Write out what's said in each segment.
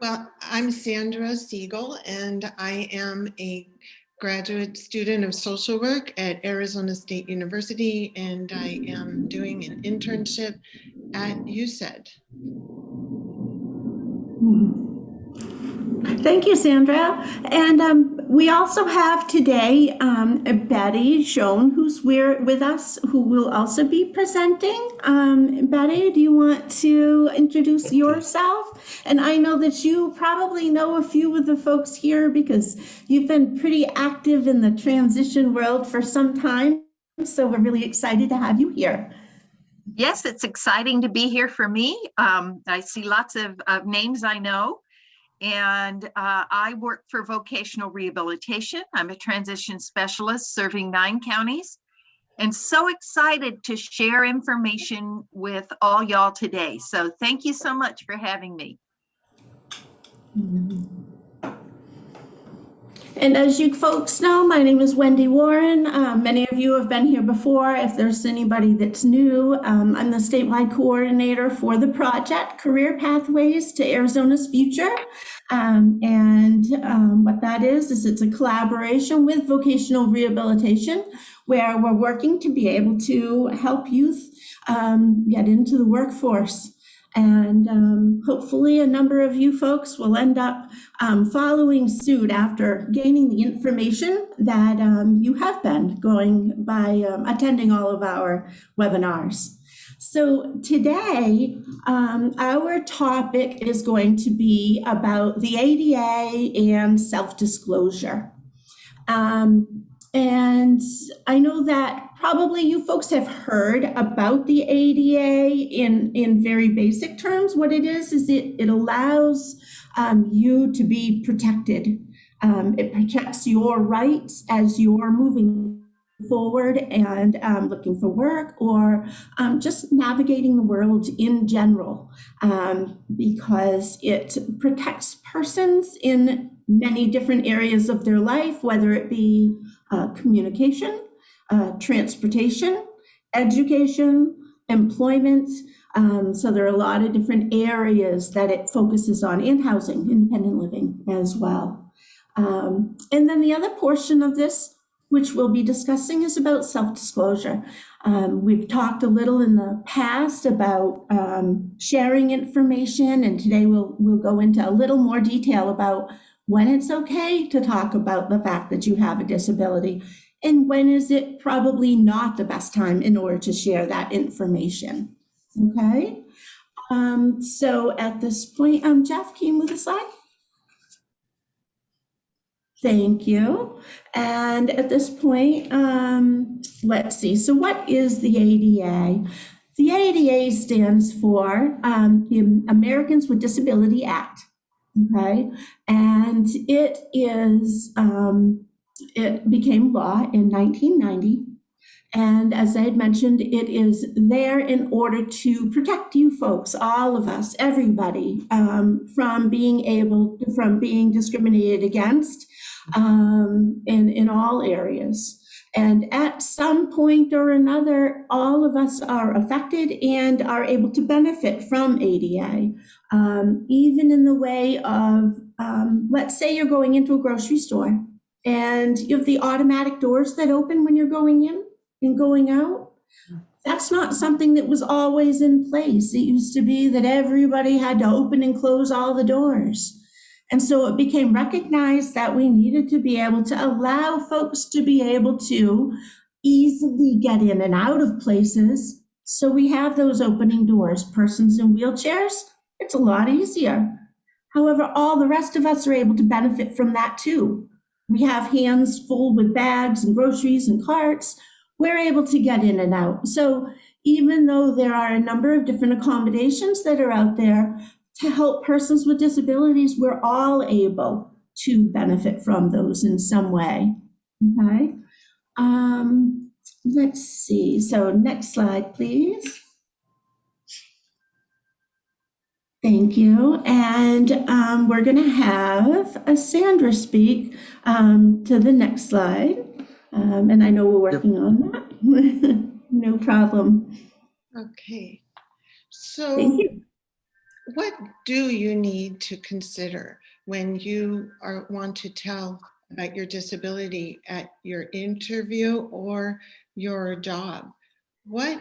Well, I'm Sandra Siegel, and I am a graduate student of social work at Arizona State University, and I am doing an internship at UCED. Thank you, Sandra. And we also have today Betty Schoen, who's with us, who will also be presenting. Betty, do you want to introduce yourself? And I know that you probably know a few of the folks here because you've been pretty active in the transition world for some time. So we're really excited to have you here. Yes, it's exciting to be here for me. I see lots of names I know. And I work for vocational rehabilitation. I'm a transition specialist serving 9 counties, and so excited to share information with all y'all today. So thank you so much for having me. And as you folks know, my name is Wendy Warren. Many of you have been here before. If there's anybody that's new, I'm the statewide coordinator for the project, Career Pathways to Arizona's Future. What that is it's a collaboration with vocational rehabilitation, where we're working to be able to help youth get into the workforce. And hopefully a number of you folks will end up following suit after gaining the information that you have been going by attending all of our webinars. So today, our topic is going to be about the ADA and self-disclosure. And I know that probably you folks have heard about the ADA in very basic terms. What it is it allows you to be protected. It protects your rights as you're moving forward and looking for work, or just navigating the world in general, because it protects persons in many different areas of their life, whether it be communication, transportation, education, employment. So there are a lot of different areas that it focuses on, in housing, independent living as well. And then the other portion of this, which we'll be discussing, is about self-disclosure. We've talked a little in the past about sharing information, and today we'll go into a little more detail about when it's okay to talk about the fact that you have a disability, and when is it probably not the best time in order to share that information. Okay, so at this point, Jeff, can you move the slide? Thank you. And at this point, let's see. So what is the ADA? The ADA stands for the Americans with Disability Act. Okay, and it became law in 1990. And as I had mentioned, it is there in order to protect you folks, all of us, everybody, from being discriminated against in all areas. And at some point or another, all of us are affected and are able to benefit from ADA, even in the way of, let's say you're going into a grocery store and you have the automatic doors that open when you're going in and going out. That's not something that was always in place. It used to be that everybody had to open and close all the doors. And so it became recognized that we needed to be able to allow folks to be able to easily get in and out of places. So we have those opening doors. Persons in wheelchairs, it's a lot easier. However, all the rest of us are able to benefit from that too. We have hands full with bags and groceries and carts. We're able to get in and out. So even though there are a number of different accommodations that are out there to help persons with disabilities, we're all able to benefit from those in some way. Okay. Let's see. So next slide, please. Thank you. And we're going to have Sandra speak to the next slide. And I know we're working on that. No problem. Okay. So Thank you. what do you need to consider when you want to tell about your disability at your interview or your job? What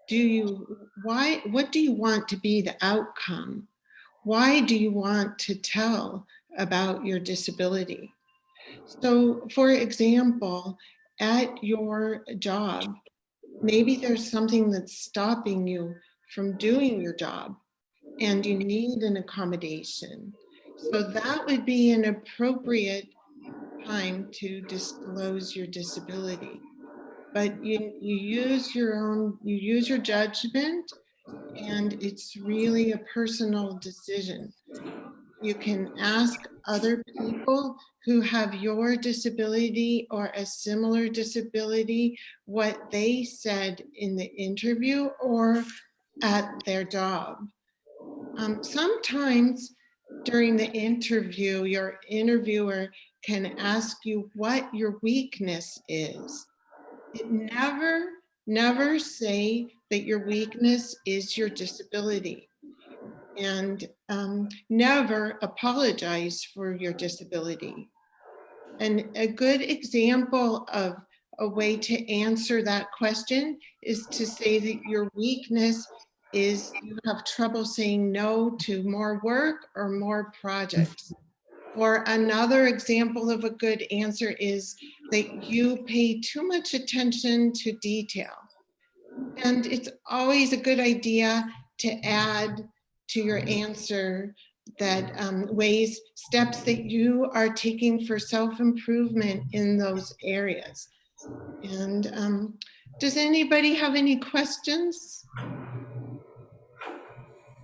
do you want to be the outcome? Why do you want to tell about your disability? So, for example, at your job, maybe there's something that's stopping you from doing your job and you need an accommodation. So that would be an appropriate time to disclose your disability. But you use your judgment, and it's really a personal decision. You can ask other people who have your disability or a similar disability what they said in the interview or at their job. Sometimes during the interview, your interviewer can ask you what your weakness is. It never say that your weakness is your disability, and never apologize for your disability. And a good example of a way to answer that question is to say that your weakness is you have trouble saying no to more work or more projects. Or another example of a good answer is that you pay too much attention to detail. And it's always a good idea to add to your answer that steps that you are taking for self-improvement in those areas. And does anybody have any questions?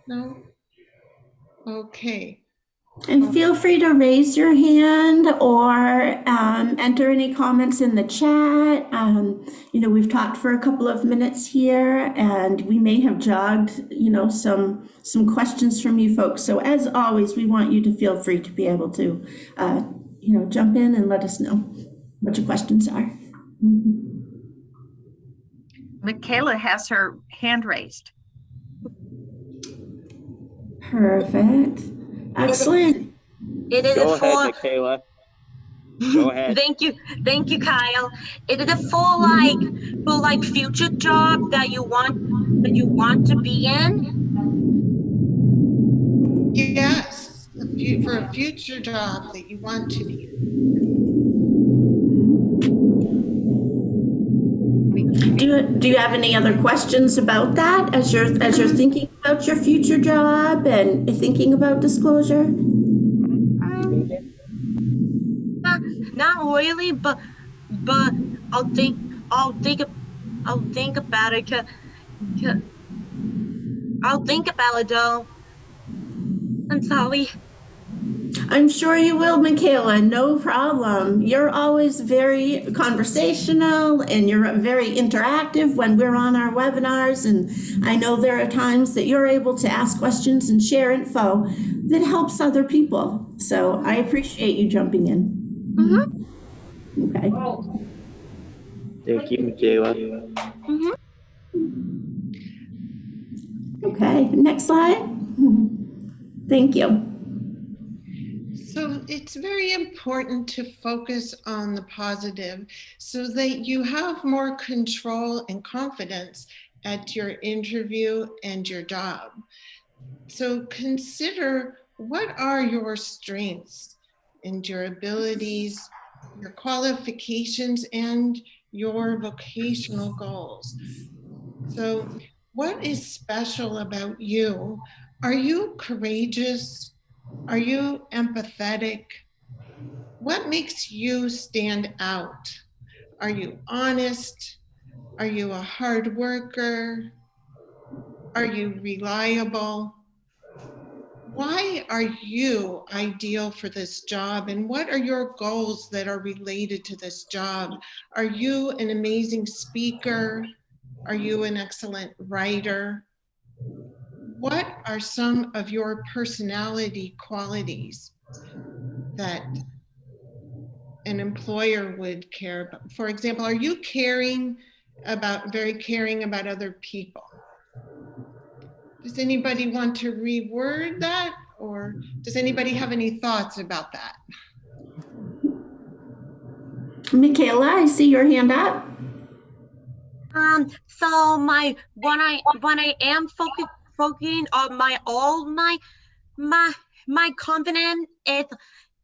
No? Okay. And feel free to raise your hand or enter any comments in the chat. We've talked for a couple of minutes here, and we may have jogged, some questions from you folks. So as always, we want you to feel free to be able to, jump in and let us know what your questions are. Michaela has her hand raised. Perfect. Excellent. It is Go a ahead, full. Michaela. Go ahead. Thank you, Kyle. It is a full like future job that you want to be in. Yes, for a future job that you want to be in. Do you have any other questions about that as you're thinking about your future job and thinking about disclosure? Not really, but I'll think about it. I'll think about it though. I'm sorry. I'm sure you will, Michaela, no problem. You're always very conversational and you're very interactive when we're on our webinars. And I know there are times that you're able to ask questions and share info that helps other people. So I appreciate you jumping in. Mm-hmm. Okay. Thank you, Michaela. Mm-hmm. Okay, next slide. Thank you. So it's very important to focus on the positive so that you have more control and confidence at your interview and your job. So consider what are your strengths and your abilities, your qualifications, and your vocational goals. So what is special about you? Are you courageous? Are you empathetic? What makes you stand out? Are you honest? Are you a hard worker? Are you reliable? Why are you ideal for this job? And what are your goals that are related to this job? Are you an amazing speaker? Are you an excellent writer? What are some of your personality qualities that an employer would care about? For example, are you very caring about other people? Does anybody want to reword that, or does anybody have any thoughts about that? Michaela, I see your hand up. So when I am focusing on my confidence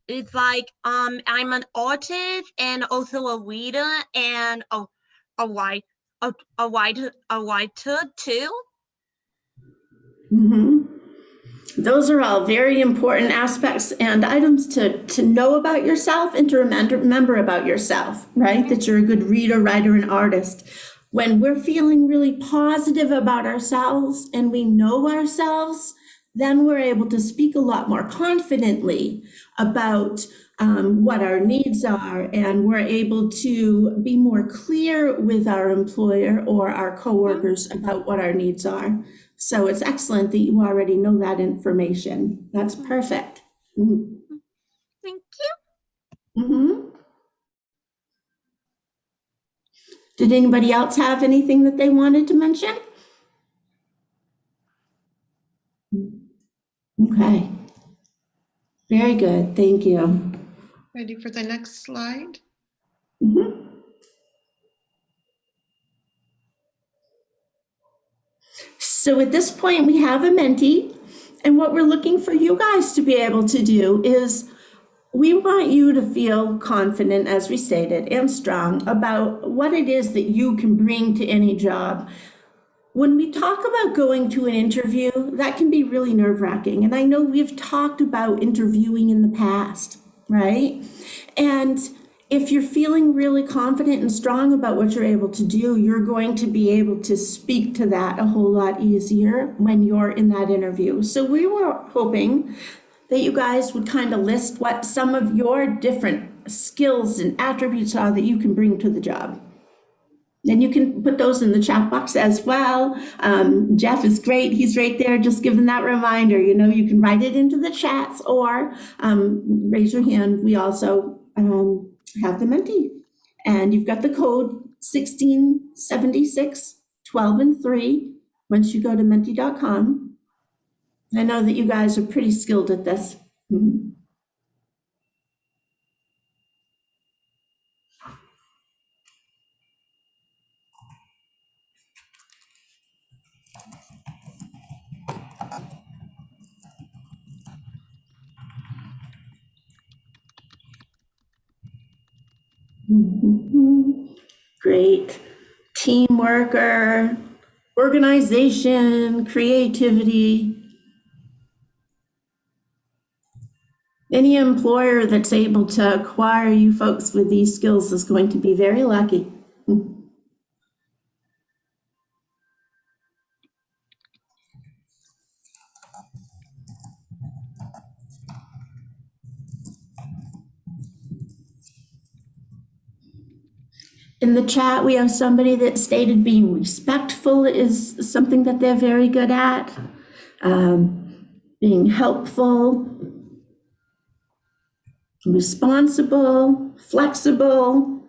is like I'm an artist and also a reader and a write a writer too. Mhm. Those are all very important aspects and items to know about yourself and to remember about yourself, right? That you're a good reader, writer, and artist. When we're feeling really positive about ourselves and we know ourselves, then we're able to speak a lot more confidently about what our needs are, and we're able to be more clear with our employer or our coworkers about what our needs are. So it's excellent that you already know that information. That's perfect. Mhm. Thank you. Mhm. Did anybody else have anything that they wanted to mention? Okay. Very good. Thank you. Ready for the next slide? Mhm. So at this point, we have a Menti, and what we're looking for you guys to be able to do is we want you to feel confident, as we stated, and strong about what it is that you can bring to any job. When we talk about going to an interview, that can be really nerve-wracking. And I know we've talked about interviewing in the past, right? And if you're feeling really confident and strong about what you're able to do, you're going to be able to speak to that a whole lot easier when you're in that interview. So we were hoping that you guys would kind of list what some of your different skills and attributes are that you can bring to the job. And you can put those in the chat box as well. Jeff is great. He's right there just giving that reminder. You know, you can write it into the chats or raise your hand. We also have the Menti. And you've got the code 1676 12 and 3 once you go to menti.com. I know that you guys are pretty skilled at this. Mhm. Mhm. Great. Team worker, organization, creativity. Any employer that's able to acquire you folks with these skills is going to be very lucky. In the chat, we have somebody that stated being respectful is something that they're very good at. Being helpful, responsible, flexible.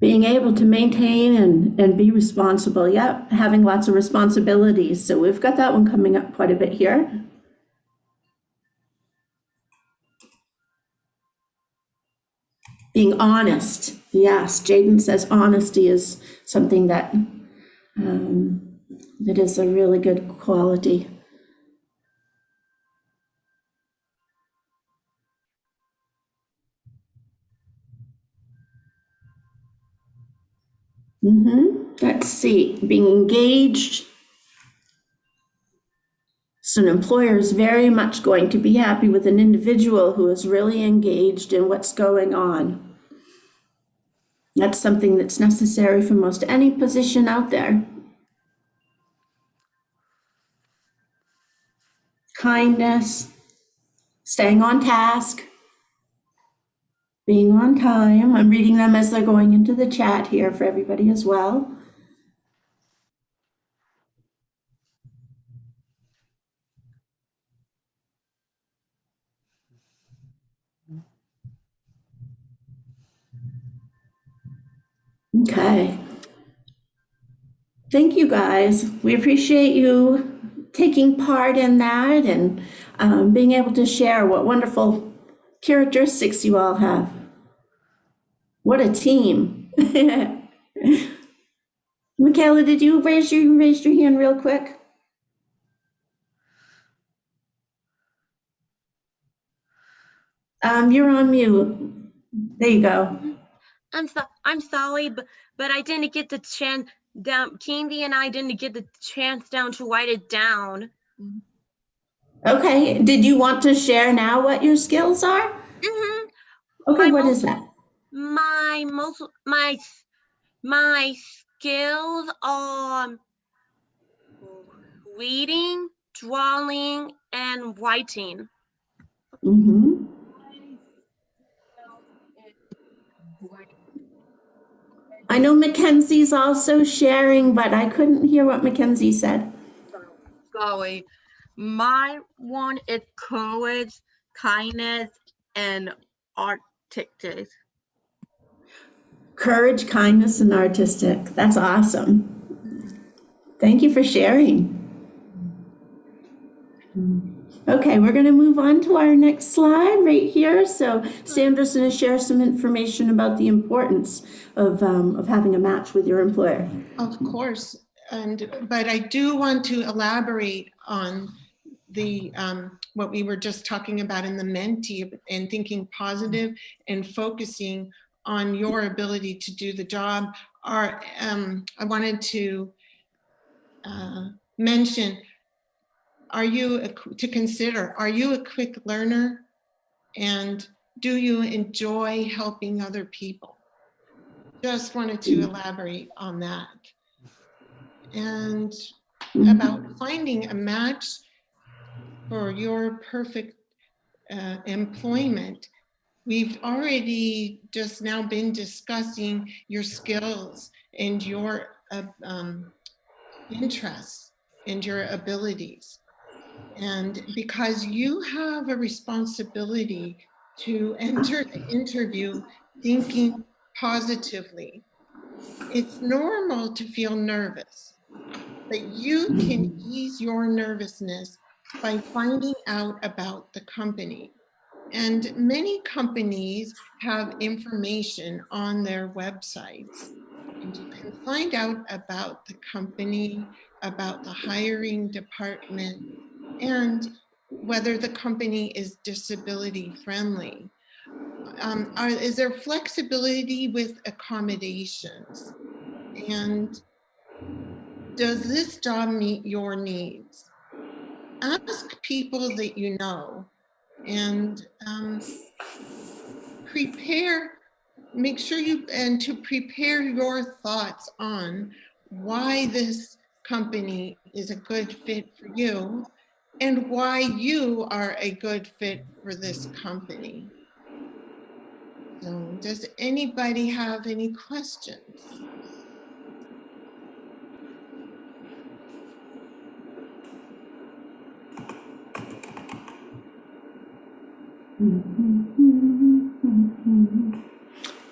Being able to maintain and be responsible. Yep, having lots of responsibilities. So we've got that one coming up quite a bit here. Being honest. Yes, Jaden says honesty is something that that is a really good quality. Let's see, being engaged. So an employer is very much going to be happy with an individual who is really engaged in what's going on. That's something that's necessary for most any position out there. Kindness, staying on task, being on time. I'm reading them as they're going into the chat here for everybody as well. Okay. Thank you, guys. We appreciate you taking part in that and being able to share what wonderful characteristics you all have. What a team. Michaela, did you raise your hand real quick? You're on mute. There you go. I'm sorry, but I didn't get the chance down. Candy and I didn't get the chance down to write it down. Okay, did you want to share now what your skills are? Mhm. Okay, My what most- is that? My skills are reading, drawing, and writing. Mm-hmm. I know Mackenzie's also sharing, but I couldn't hear what Mackenzie said. Sorry. My one is courage, kindness, and artistic. Courage, kindness, and artistic. That's awesome. Thank you for sharing. Okay, we're going to move on to our next slide right here. So Sandra's going to share some information about the importance of having a match with your employer. Of course, but I do want to elaborate on the what we were just talking about in the Menti and thinking positive and focusing on your ability to do the job. I wanted to mention, are you a quick learner, and do you enjoy helping other people? Just wanted to elaborate on that. And about finding a match for your perfect employment, we've already just now been discussing your skills and your interests and your abilities. And because you have a responsibility to enter the interview thinking positively, it's normal to feel nervous, but you can ease your nervousness by finding out about the company. And many companies have information on their websites. And you can find out about the company, about the hiring department, and whether the company is disability friendly. Is there flexibility with accommodations? And does this job meet your needs? Ask people that you know, and make sure to prepare your thoughts on why this company is a good fit for you and why you are a good fit for this company. So, does anybody have any questions?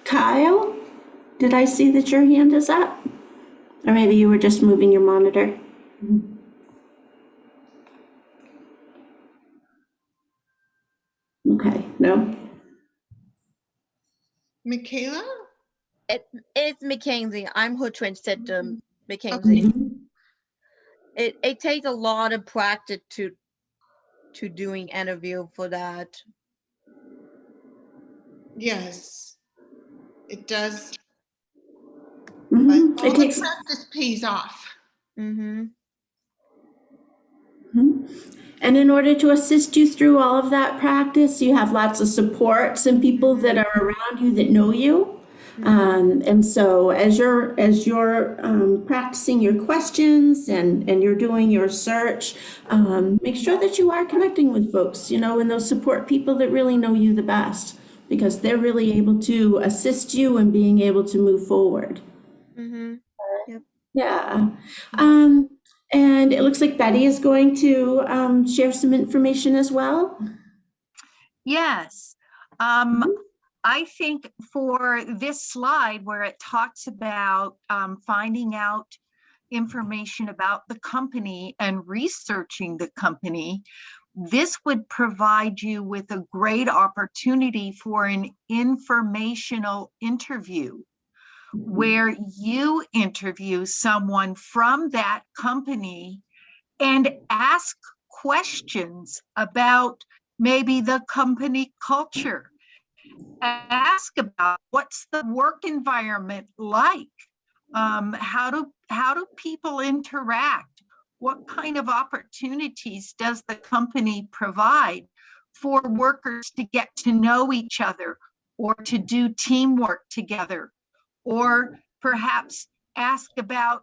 Kyle, did I see that your hand is up? Or maybe you were just moving your monitor? Okay, no? Michaela? It's Mackenzie. I'm her twin sister, Mackenzie. It takes a lot of practice to doing interview for that. Yes, it does. Mhm. But all It takes. the practice pays off. Mm-hmm. And in order to assist you through all of that practice, you have lots of supports and people that are around you that know you. And so as you're practicing your questions and you're doing your search, make sure that you are connecting with folks, and those support people that really know you the best, because they're really able to assist you in being able to move forward. Mm-hmm. Yeah. And it looks like Betty is going to share some information as well. Yes. I think for this slide where it talks about finding out information about the company and researching the company, this would provide you with a great opportunity for an informational interview where you interview someone from that company and ask questions about maybe the company culture. Ask about what's the work environment like? How do people interact? What kind of opportunities does the company provide for workers to get to know each other or to do teamwork together? Or perhaps ask about,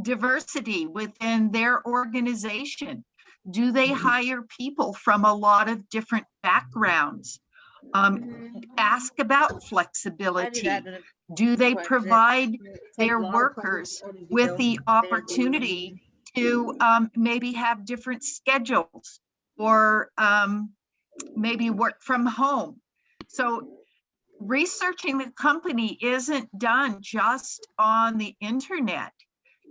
diversity within their organization. Do they hire people from a lot of different backgrounds? Ask about I did flexibility. that in a Do they question. provide It takes their a lot of workers flexibility to with go the there. opportunity to maybe have different schedules or maybe work from home? So researching the company isn't done just on the internet.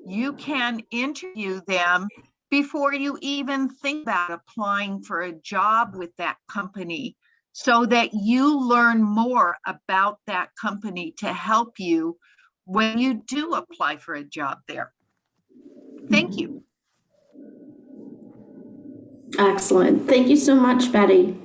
You can interview them before you even think about applying for a job with that company, so that you learn more about that company to help you when you do apply for a job there. Thank you. Excellent. Thank you so much, Betty.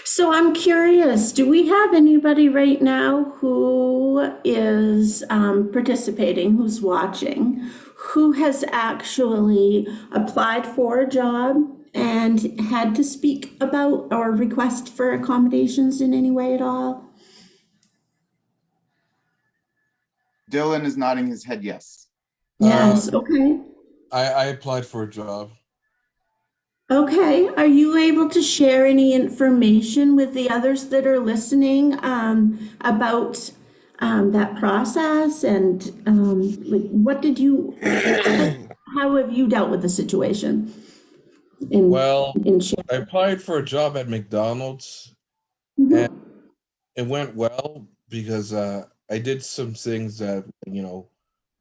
So I'm curious, do we have anybody right now who is participating, who's watching, who has actually applied for a job and had to speak about or request for accommodations in any way at all? Dylan is nodding his head yes. Yes, okay. I applied for a job. Okay, are you able to share any information with the others that are listening about that process and like what did you, how have you dealt with the situation? Well, in sharing? I applied for a job at McDonald's Mhm. and it went well because I did some things that,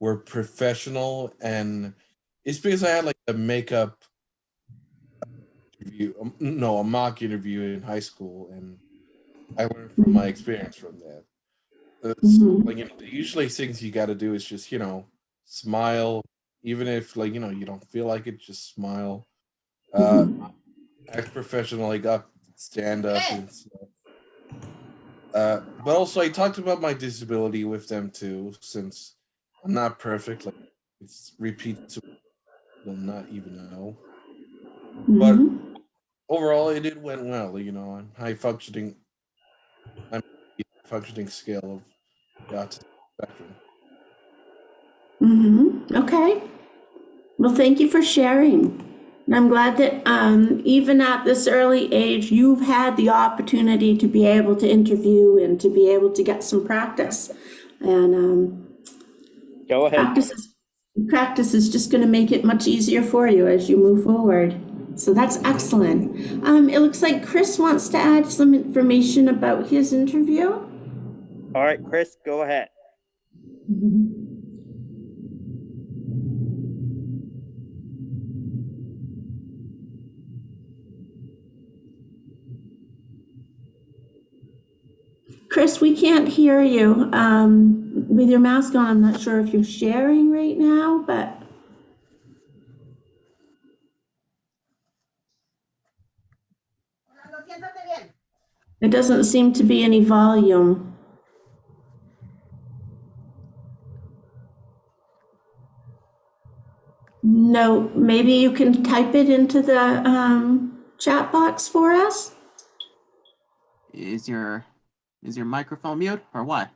were professional, and it's because I had like a makeup interview, a mock interview in high school, and I learned from my experience from that. Mhm. Like, usually things you got to do is just, smile, even if you don't feel like it, just smile. Act professional, like up, stand up and stuff. But also I talked about my disability with them too, since I'm not perfect. Like it's repeats will not even know. But Mhm. overall, it went well. I'm high functioning. I'm functioning scale of the autism spectrum. Okay. Well, thank you for sharing. And I'm glad that even at this early age, you've had the opportunity to be able to interview and to be able to get some practice. And Go ahead. practice is just going to make it much easier for you as you move forward. So that's excellent. It looks like Chris wants to add some information about his interview. All right, Chris, go ahead. Chris, we can't hear you with your mask on. I'm not sure if you're sharing right now, but it doesn't seem to be any volume. No, maybe you can type it into the chat box for us. Is your microphone mute or what?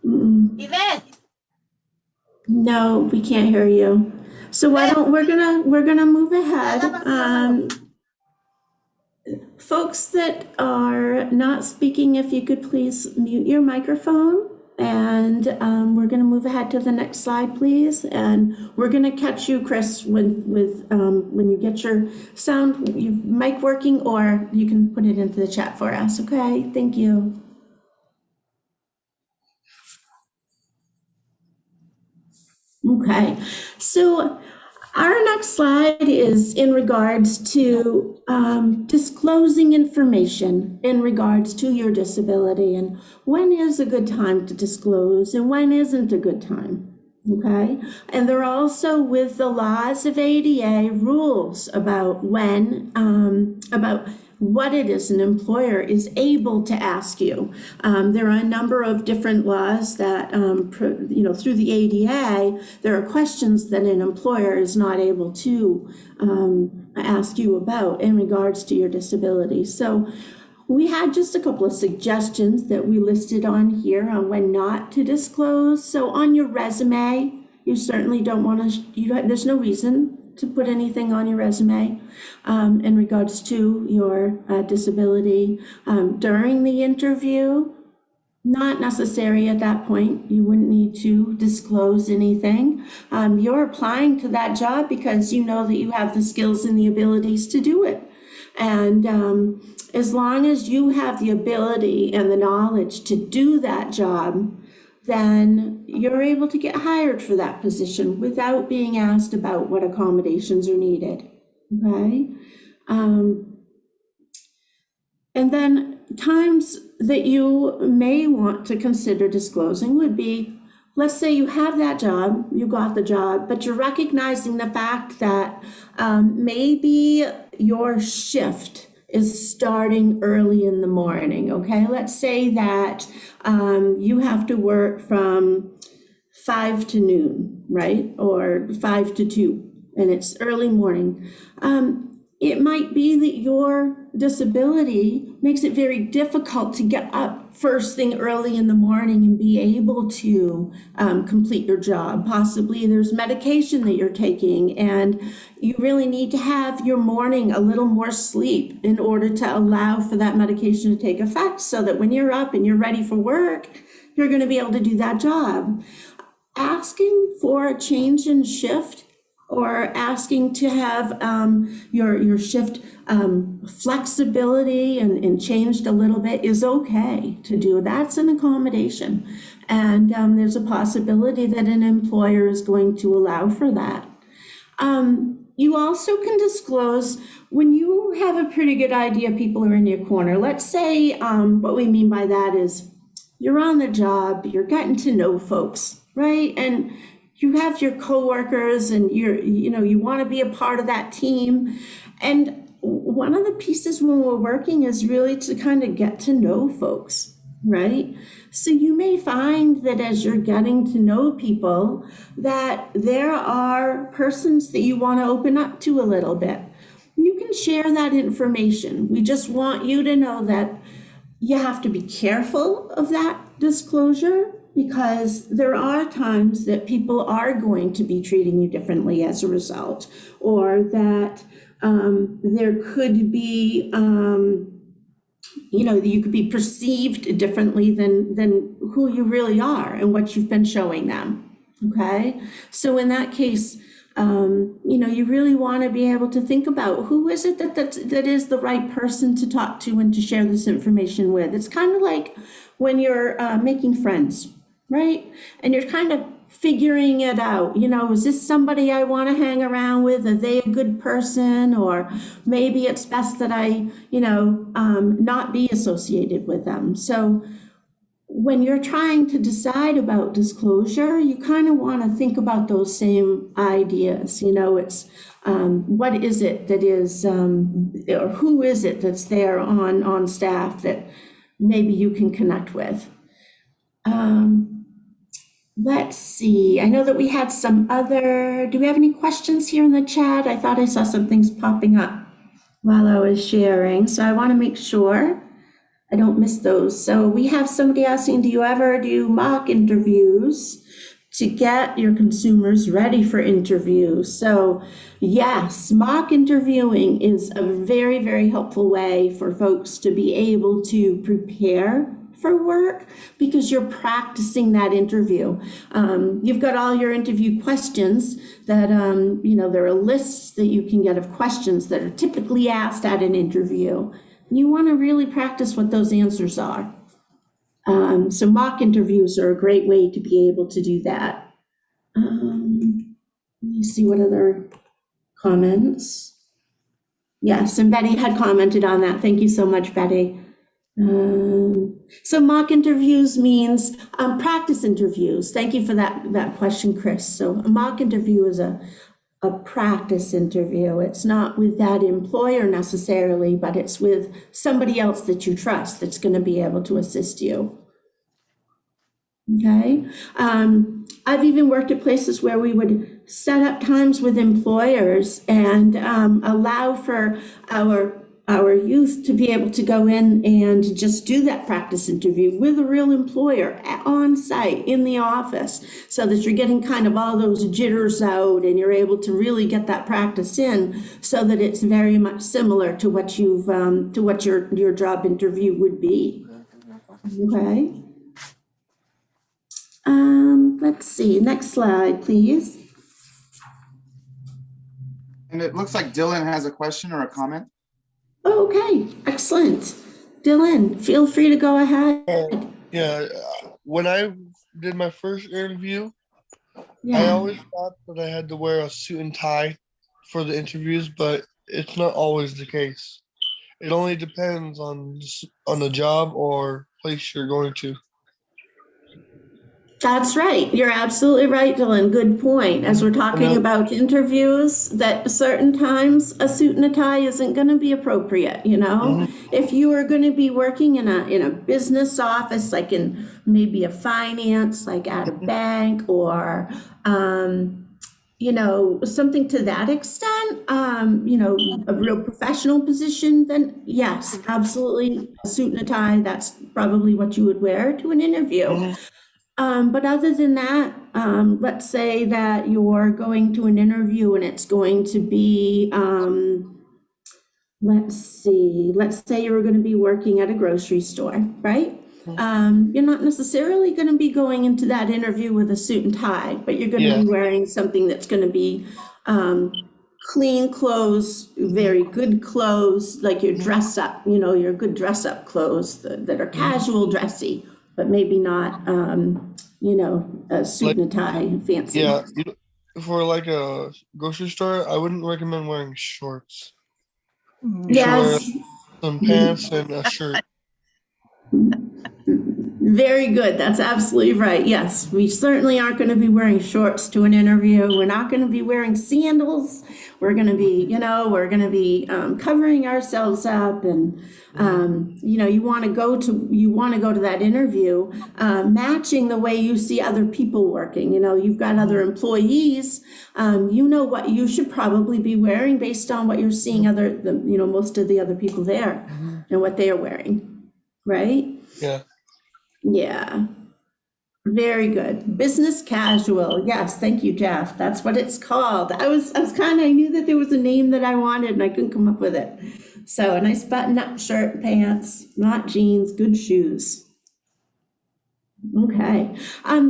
Yvette. No, we can't hear you. So why don't we're gonna move ahead. Folks that are not speaking, if you could please mute your microphone. And we're going to move ahead to the next slide, please. And we're going to catch you, Chris, when you get your mic working, or you can put it into the chat for us. Okay, thank you. Okay, so our next slide is in regards to disclosing information in regards to your disability, and when is a good time to disclose and when isn't a good time. Okay, and there are also, with the laws of ADA, rules about when, about what it is an employer is able to ask you. There are a number of different laws that, through the ADA, there are questions that an employer is not able to ask you about in regards to your disability. So we had just a couple of suggestions that we listed on here on when not to disclose. So on your resume, you certainly don't want to, there's no reason to put anything on your resume in regards to your disability. During the interview, not necessary at that point. You wouldn't need to disclose anything. You're applying to that job because you know that you have the skills and the abilities to do it. And as long as you have the ability and the knowledge to do that job, then you're able to get hired for that position without being asked about what accommodations are needed, okay? And then times that you may want to consider disclosing would be, let's say you have that job, you got the job, but you're recognizing the fact that maybe your shift is starting early in the morning, okay? Let's say that you have to work from 5 to noon, right? Or 5 to 2, and it's early morning. It might be that your disability makes it very difficult to get up first thing early in the morning and be able to complete your job. Possibly there's medication that you're taking and you really need to have your morning a little more sleep in order to allow for that medication to take effect, so that when you're up and you're ready for work, you're going to be able to do that job. Asking for a change in shift or asking to have your shift flexibility and changed a little bit is okay to do. That's an accommodation. And there's a possibility that an employer is going to allow for that. You also can disclose when you have a pretty good idea people are in your corner. Let's say what we mean by that is you're on the job, you're getting to know folks, right? And you have your coworkers and you want to be a part of that team. And one of the pieces when we're working is really to kind of get to know folks, right? So you may find that as you're getting to know people, that there are persons that you want to open up to a little bit. You can share that information. We just want you to know that you have to be careful of that disclosure, because there are times that people are going to be treating you differently as a result, or that there could be, you could be perceived differently than who you really are and what you've been showing them, okay? So in that case, you really want to be able to think about who is it that is the right person to talk to and to share this information with. It's kind of like when you're making friends, right? And you're kind of figuring it out, is this somebody I want to hang around with? Are they a good person? Or maybe it's best that I, not be associated with them. So when you're trying to decide about disclosure, you kind of want to think about those same ideas. It's what is it that is, or who is it that's there on staff that maybe you can connect with. Let's see. I know that we had some other, do we have any questions here in the chat? I thought I saw some things popping up while I was sharing, so I want to make sure I don't miss those. So we have somebody asking, do you ever do mock interviews to get your consumers ready for interviews? So yes, mock interviewing is a very, very helpful way for folks to be able to prepare for work because you're practicing that interview. You've got all your interview questions that, there are lists that you can get of questions that are typically asked at an interview. And you want to really practice what those answers are. So mock interviews are a great way to be able to do that. Let me see what other comments. Yes, and Betty had commented on that. Thank you so much, Betty. So mock interviews means practice interviews. Thank you for that question, Chris. So a mock interview is a practice interview. It's not with that employer necessarily, but it's with somebody else that you trust that's going to be able to assist you. Okay. I've even worked at places where we would set up times with employers and allow for our youth to be able to go in and just do that practice interview with a real employer on site in the office, so that you're getting kind of all those jitters out and you're able to really get that practice in, so that it's very much similar to what you've to what your job interview would be. Okay. Let's see, next slide, please. And it looks like Dylan has a question or a comment. Okay, excellent. Dylan, feel free to go ahead. When I did my first interview, I Yeah, always thought that I had to wear a suit and tie for the interviews, but it's not always the case. It only depends on the job or place you're going to. that's right. You're absolutely right, Dylan. Good point. As we're talking about interviews, that certain times a suit and a tie isn't going to be appropriate, If you are going to be working in a business office, like in maybe a finance, like at a bank, or something to that extent, a real professional position, then yes, absolutely, a suit and a tie, that's probably what you would wear to an interview. But other than that, let's say that you're going to an interview and it's going to be, let's say you're going to be working at a grocery store, right? You're not necessarily going to be going into that interview with a suit and tie, but you're going to be wearing something that's going to be clean clothes, very good clothes, like your dress up, your good dress up clothes that are casual dressy, but maybe not, a suit and a tie, fancy. Yeah, for like a grocery store, I wouldn't recommend wearing shorts. You should wear some pants and a shirt. Very good. That's absolutely right. Yes, we certainly aren't going to be wearing shorts to an interview. We're not going to be wearing sandals. We're going to be, covering ourselves up, and you want to go to that interview matching the way you see other people working. You've got other employees. What you should probably be wearing based on what you're seeing most of the other people there and what they are wearing, right? Yeah. Yeah. Very good. Business casual. Yes, thank you, Jeff. That's what it's called. I knew that there was a name that I wanted and I couldn't come up with it. So a nice button-up shirt, pants, not jeans, good shoes. Okay.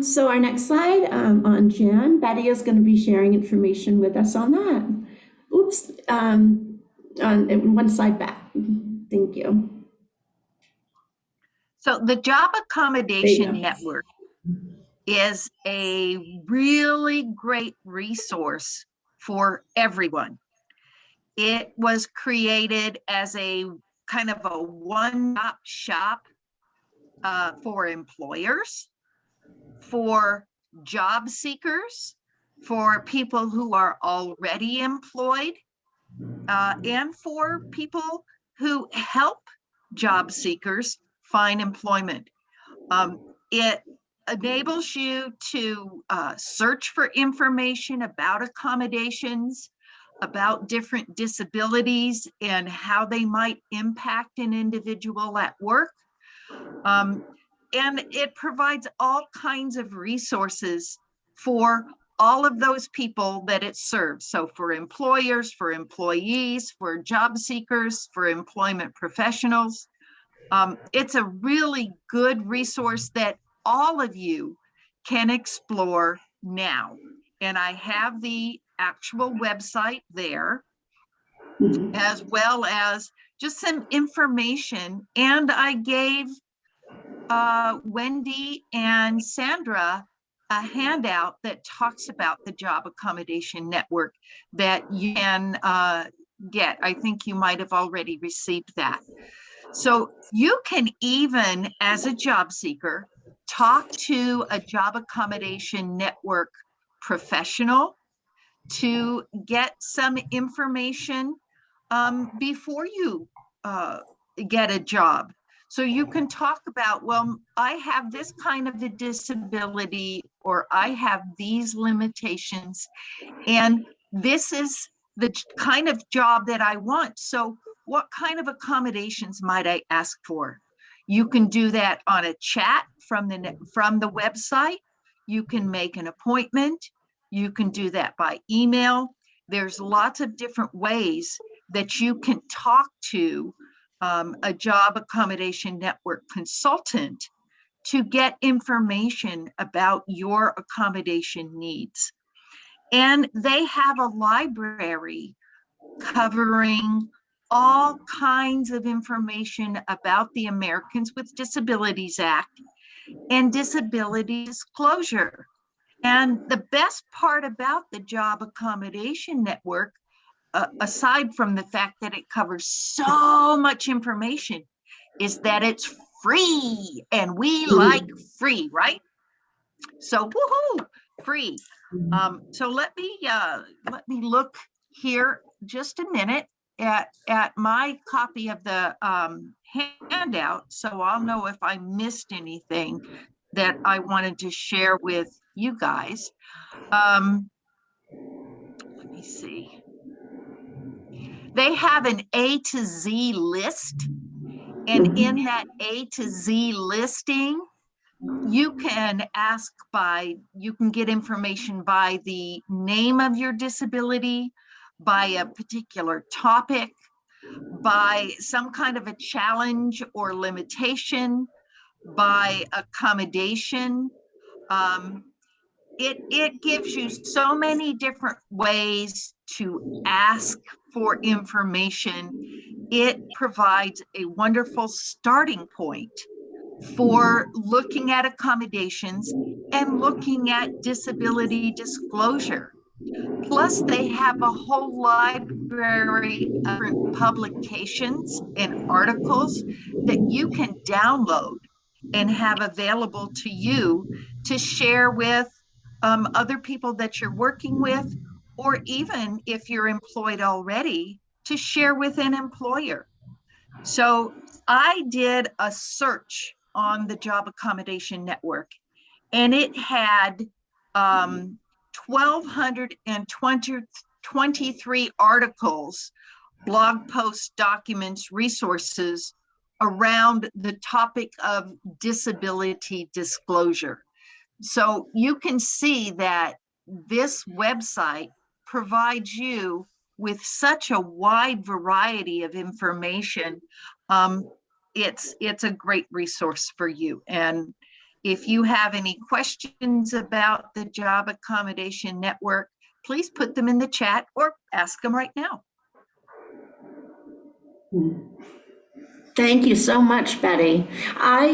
So our next slide on Jan, Betty is going to be sharing information with us on that. Oops. On one slide back. Thank you. So the Job Accommodation Network is a really great resource for everyone. It was created as a kind of a one-stop shop for employers, for job seekers, for people who are already employed, and for people who help job seekers find employment. It enables you to search for information about accommodations, about different disabilities and how they might impact an individual at work. And it provides all kinds of resources for all of those people that it serves. So for employers, for employees, for job seekers, for employment professionals. It's a really good resource that all of you can explore now. And I have the actual website there, as well as just some information. And I gave Wendy and Sandra a handout that talks about the Job Accommodation Network that you can get. I think you might have already received that. So you can even, as a job seeker, talk to a Job Accommodation Network professional to get some information before you get a job. So you can talk about, well, I have this kind of a disability, or I have these limitations, and this is the kind of job that I want. So what kind of accommodations might I ask for? You can do that on a chat from the website. You can make an appointment. You can do that by email. There's lots of different ways that you can talk to a Job Accommodation Network consultant to get information about your accommodation needs. And they have a library covering all kinds of information about the Americans with Disabilities Act and disability disclosure. And the best part about the Job Accommodation Network, aside from the fact that it covers so much information, is that it's free, and we like free, right? So woohoo, free. So let me look here just a minute at my copy of the handout, so I'll know if I missed anything that I wanted to share with you guys. Let me see. They have an A to Z list, and in that A to Z listing, you can you can get information by the name of your disability, by a particular topic, by some kind of a challenge or limitation, by accommodation. It gives you so many different ways to ask for information. It provides a wonderful starting point for looking at accommodations and looking at disability disclosure. Plus, they have a whole library of different publications and articles that you can download and have available to you to share with other people that you're working with, or even if you're employed already, to share with an employer. So I did a search on the Job Accommodation Network, and it had 1,223 articles, blog posts, documents, resources around the topic of disability disclosure. So you can see that this website provides you with such a wide variety of information. It's a great resource for you. And if you have any questions about the Job Accommodation Network, please put them in the chat or ask them right now. Thank you so much, Betty. I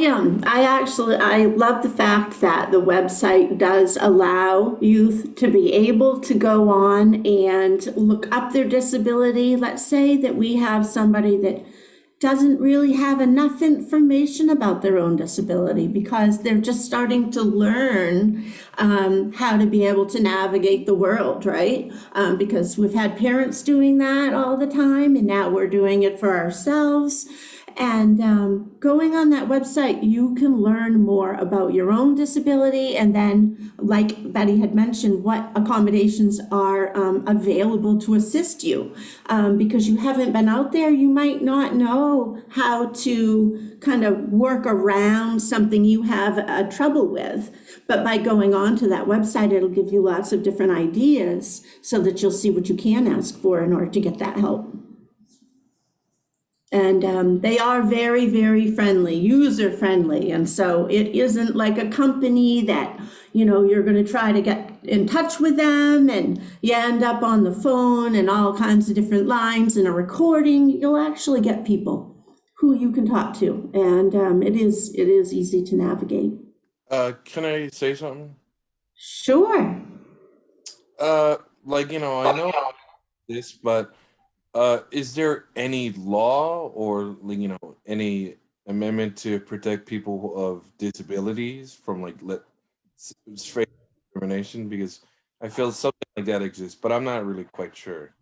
love the fact that the website does allow youth to be able to go on and look up their disability. Let's say that we have somebody that doesn't really have enough information about their own disability because they're just starting to learn how to be able to navigate the world, right? Because we've had parents doing that all the time, and now we're doing it for ourselves. And going on that website, you can learn more about your own disability, and then, like Betty had mentioned, what accommodations are available to assist you. Because you haven't been out there, you might not know how to kind of work around something you have trouble with. But by going on to that website, it'll give you lots of different ideas so that you'll see what you can ask for in order to get that help. And they are very, very friendly, user friendly. And so it isn't like a company that, you know, you're going to try to get in touch with them and you end up on the phone and all kinds of different lines and a recording. You'll actually get people who you can talk to. And it is easy to navigate. Can I say something? Sure. Like, you know, I know this, but is there any law or, like, you know, any amendment to protect people of disabilities from like straight discrimination? Because I feel something like that exists, but I'm not really quite sure.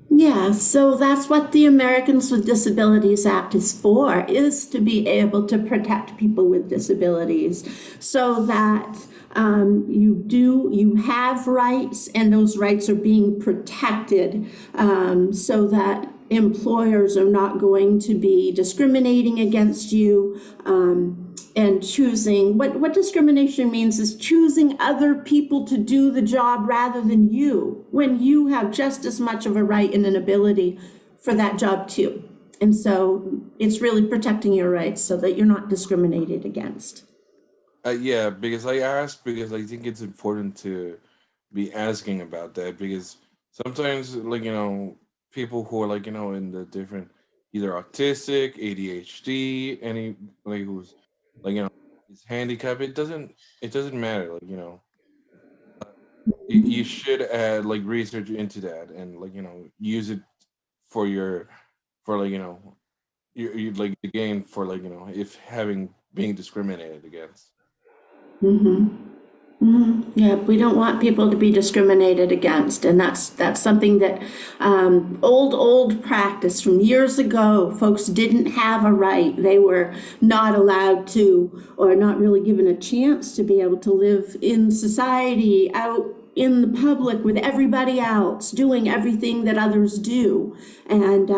Yeah, so that's what the Americans with Disabilities Act is for, is to be able to protect people with disabilities so that you have rights and those rights are being protected, so that employers are not going to be discriminating against you, and choosing, what discrimination means is choosing other people to do the job rather than you, when you have just as much of a right and an ability for that job too. And so it's really protecting your rights so that you're not discriminated against. Yeah, because I asked because I think it's important to be asking about that, because sometimes, like, you know, people who are, like, you know, in the different, either autistic, ADHD, any, like, who's, like, you know, is handicapped, it doesn't matter, like, you know, you should add like research into that and, like, you know, use it for like, you know, you like the gain for, like, you know, if being discriminated against. Yeah, we don't want people to be discriminated against, and that's something that old practice from years ago. Folks didn't have a right; they were not allowed to, or not really given a chance to be able to live in society, out in the public with everybody else, doing everything that others do, and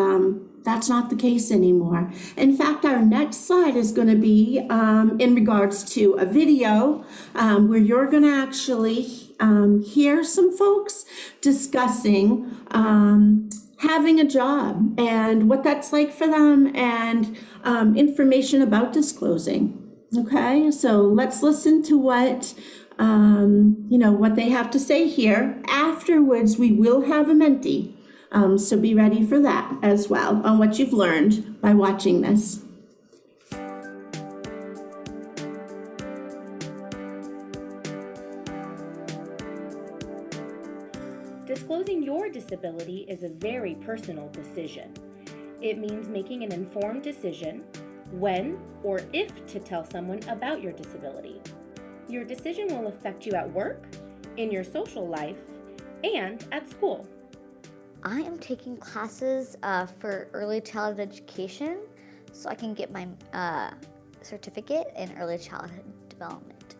that's not the case anymore. In fact, our next slide is going to be in regards to a video where you're going to actually hear some folks discussing having a job and what that's like for them, and information about disclosing. Okay, so let's listen to what what they have to say here. Afterwards, we will have a Menti. So be ready for that as well, on what you've learned by watching this. Disclosing your disability is a very personal decision. It means making an informed decision when or if to tell someone about your disability. Your decision will affect you at work, in your social life, and at school. I am taking classes for early childhood education so I can get my certificate in early childhood development.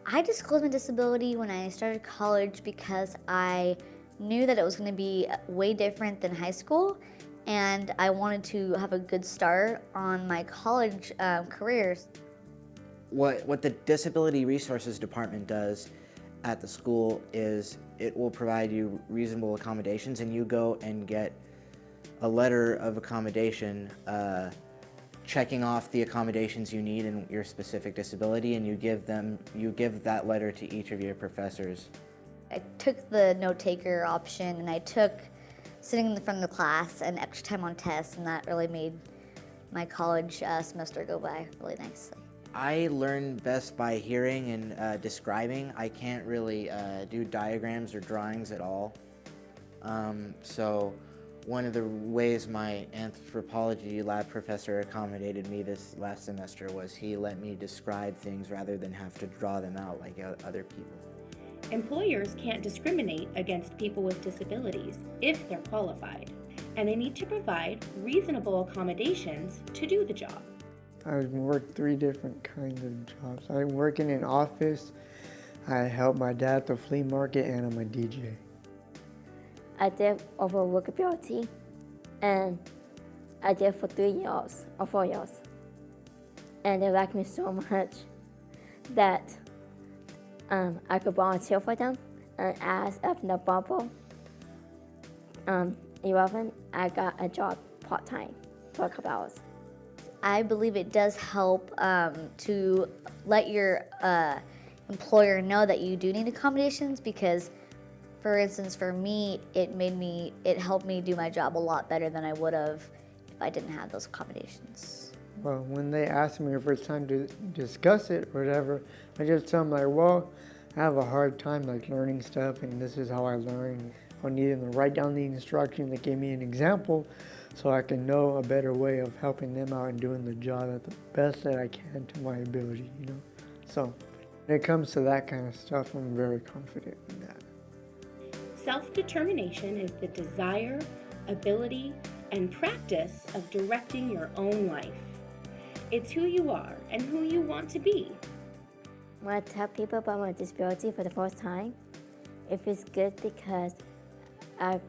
I disclosed my disability when I started college because I knew that it was going to be way different than high school, and I wanted to have a good start on my college careers. What the Disability Resources Department does at the school is it will provide you reasonable accommodations, and you go and get a letter of accommodation checking off the accommodations you need in your specific disability, and you give that letter to each of your professors. I took the note-taker option, and I took sitting in the front of the class and extra time on tests, and that really made my college semester go by really nicely. I learn best by hearing and describing. I can't really do diagrams or drawings at all. So one of the ways my anthropology lab professor accommodated me this last semester was he let me describe things rather than have to draw them out like other people. Employers can't discriminate against people with disabilities if they're qualified, and they need to provide reasonable accommodations to do the job. I work 3 different kinds of jobs. I work in an office, I help my dad at the flea market, and I'm a DJ. I did over workability, and I did for 3 years or 4 years. And they liked me so much that I could volunteer for them. And as of November 11, I got a job part-time for a couple hours. I believe it does help to let your employer know that you do need accommodations because, for instance, for me, it helped me do my job a lot better than I would have if I didn't have those accommodations. Well, when they ask me if it's time to discuss it or whatever, I just tell them like, well, I have a hard time like learning stuff and this is how I learn. I need them to write down the instruction that gave me an example so I can know a better way of helping them out and doing the job at the best that I can to my ability, you know? So when it comes to that kind of stuff, I'm very confident in that. Self-determination is the desire, ability, and practice of directing your own life. It's who you are and who you want to be. When I tell people about my disability for the first time, it feels good because I'm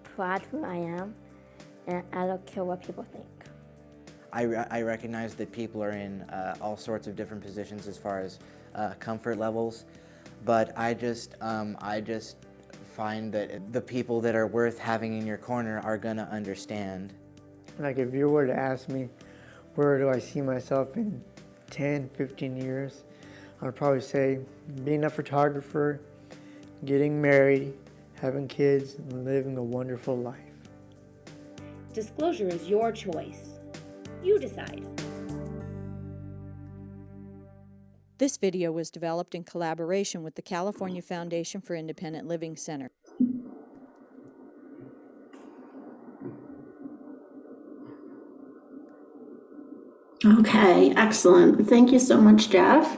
proud who I am and I don't care what people think. I recognize that people are in all sorts of different positions as far as comfort levels, but I just find that the people that are worth having in your corner are gonna understand. Like if you were to ask me, where do I see myself in 10, 15 years? I'd probably say being a photographer, getting married, having kids, and living a wonderful life. Disclosure is your choice. You decide. This video was developed in collaboration with the California Foundation for Independent Living Center. Okay, excellent. Thank you so much, Jeff.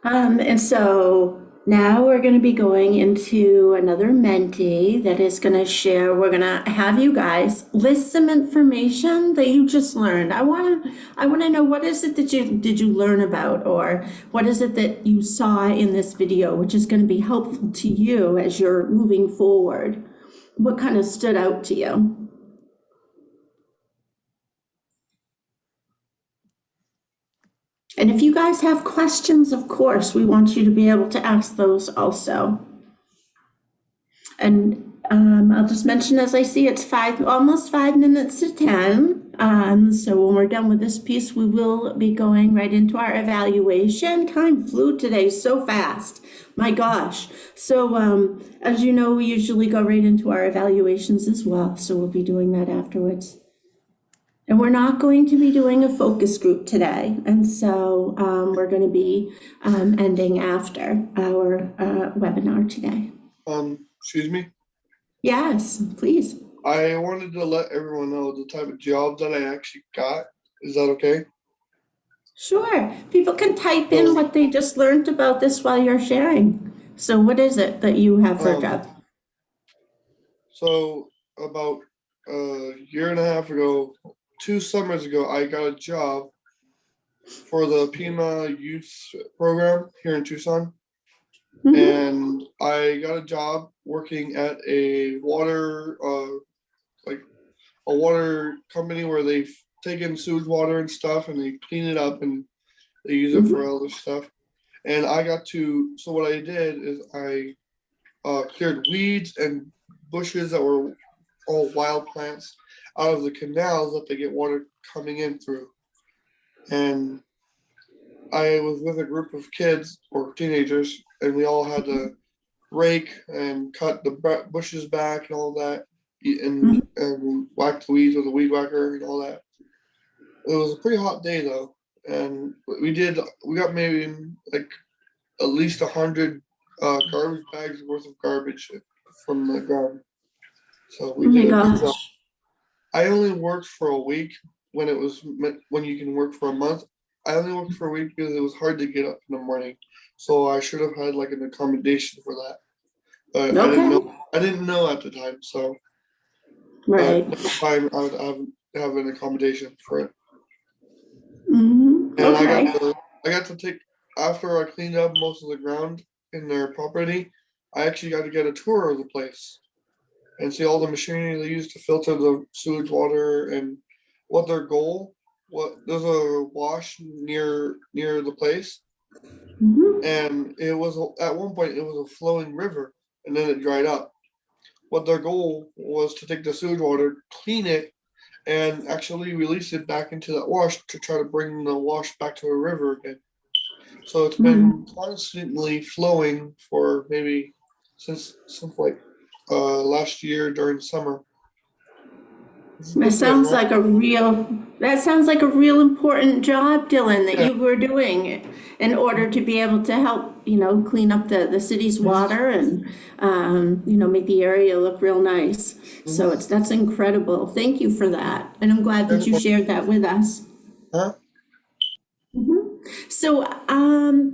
And so now we're going to be going into another Menti that is going to share. We're going to have you guys list some information that you just learned. I want to know, what is it that did you learn about, or what is it that you saw in this video which is going to be helpful to you as you're moving forward? What kind of stood out to you? And if you guys have questions, of course, we want you to be able to ask those also. And I'll just mention, as I see, it's almost 5 minutes to 10. So when we're done with this piece, we will be going right into our evaluation. Time flew today so fast. My gosh. So as you know, we usually go right into our evaluations as well. So we'll be doing that afterwards. And we're not going to be doing a focus group today. And so we're going to be ending after our webinar today. Excuse me? Yes, please. I wanted to let everyone know the type of job that I actually got. Is that okay? Sure. People can type in what they just learned about this while you're sharing. So what is it that you have for a job? So about a year and a half ago, 2 summers ago, I got a job for the Pima Youth Program here in Tucson. Mm-hmm. And I got a job working at a water company where they take in sewage water and stuff and they clean it up and they use it for other stuff. And I got to, so what I did is I cleared weeds and bushes that were all wild plants out of the canals that they get water coming in through. And I was with a group of kids or teenagers, and we all had to rake and cut the bushes back and all that, and whack the weeds with a weed whacker and all that. It was a pretty hot day though, and we got maybe like at least 100 garbage bags worth of garbage from the ground. So we did a good job. I only worked for a week when you can work for a month. I only worked for a week because it was hard to get up in the morning. So I should have had like an accommodation for that. But okay. I didn't know at the time. So next time I would have an accommodation for it. Mm-hmm. And okay. I got to take, after I cleaned up most of the ground in their property, I actually got to get a tour of the place and see all the machinery they use to filter the sewage water and what their goal. There's a wash near the place, and it was at one point it was a flowing river, and then it dried up. What their goal was to take the sewage water, clean it, and actually release it back into that wash to try to bring the wash back to a river again. So it's been constantly flowing for maybe since like last year during summer. That sounds like a real important job, Dylan, that you were doing in order to be able to help, clean up the city's water and, make the area look real nice. So that's incredible. Thank you for that. And I'm glad that you shared that with us. So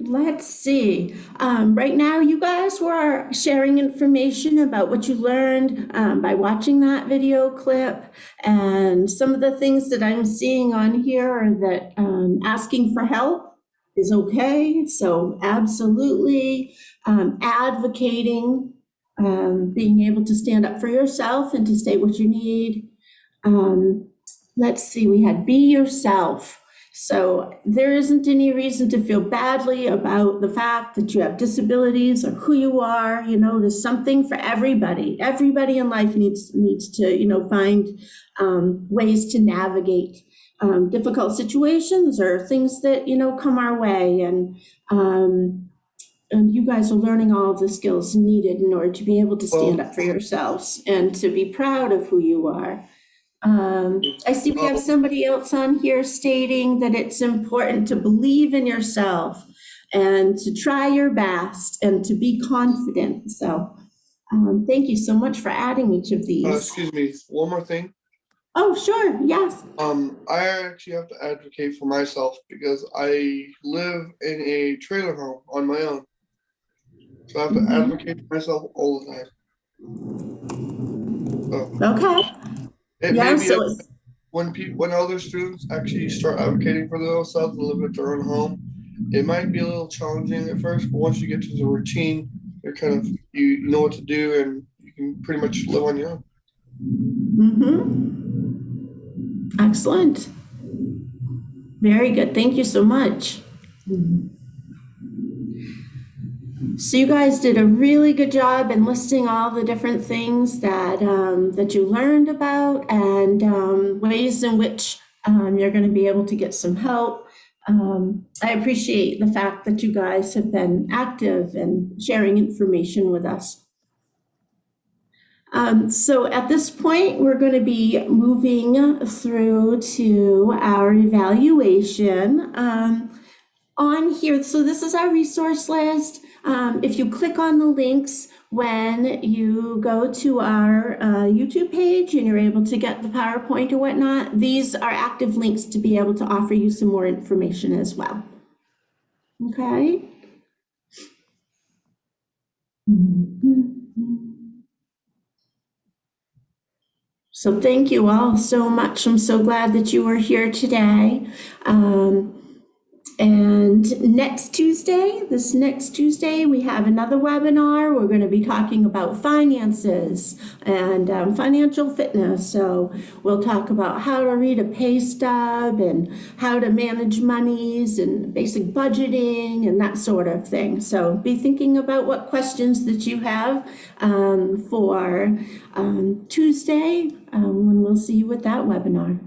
let's see. Right now, you guys were sharing information about what you learned by watching that video clip. And some of the things that I'm seeing on here are that asking for help is okay. So absolutely advocating, being able to stand up for yourself and to state what you need. Let's see, we had be yourself. So there isn't any reason to feel badly about the fact that you have disabilities or who you are. There's something for everybody. Everybody in life needs to, find ways to navigate difficult situations or things that, come our way. And you guys are learning all of the skills needed in order to be able to stand up for yourselves and to be proud of who you are. I see we have somebody else on here stating that it's important to believe in yourself and to try your best and to be confident. So thank you so much for adding each of these. Excuse me, one more thing. Oh, sure, yes. I actually have to advocate for myself because I live in a trailer home on my own. So I have to advocate for myself all the time. Okay. When other students actually start advocating for themselves and live at their own home, it might be a little challenging at first, but once you get to the routine, you're you know what to do and you can pretty much live on your own. Excellent. Very good. Thank you so much. So you guys did a really good job in listing all the different things that that you learned about and ways in which you're going to be able to get some help. I appreciate the fact that you guys have been active and sharing information with us. So at this point, we're going to be moving through to our evaluation. On here, so this is our resource list. If you click on the links when you go to our YouTube page and you're able to get the PowerPoint or whatnot, these are active links to be able to offer you some more information as well. Okay. So thank you all so much. I'm so glad that you are here today. And this next Tuesday, we have another webinar. We're going to be talking about finances and financial fitness. So we'll talk about how to read a pay stub and how to manage monies and basic budgeting and that sort of thing. So be thinking about what questions that you have for Tuesday when we'll see you at that webinar.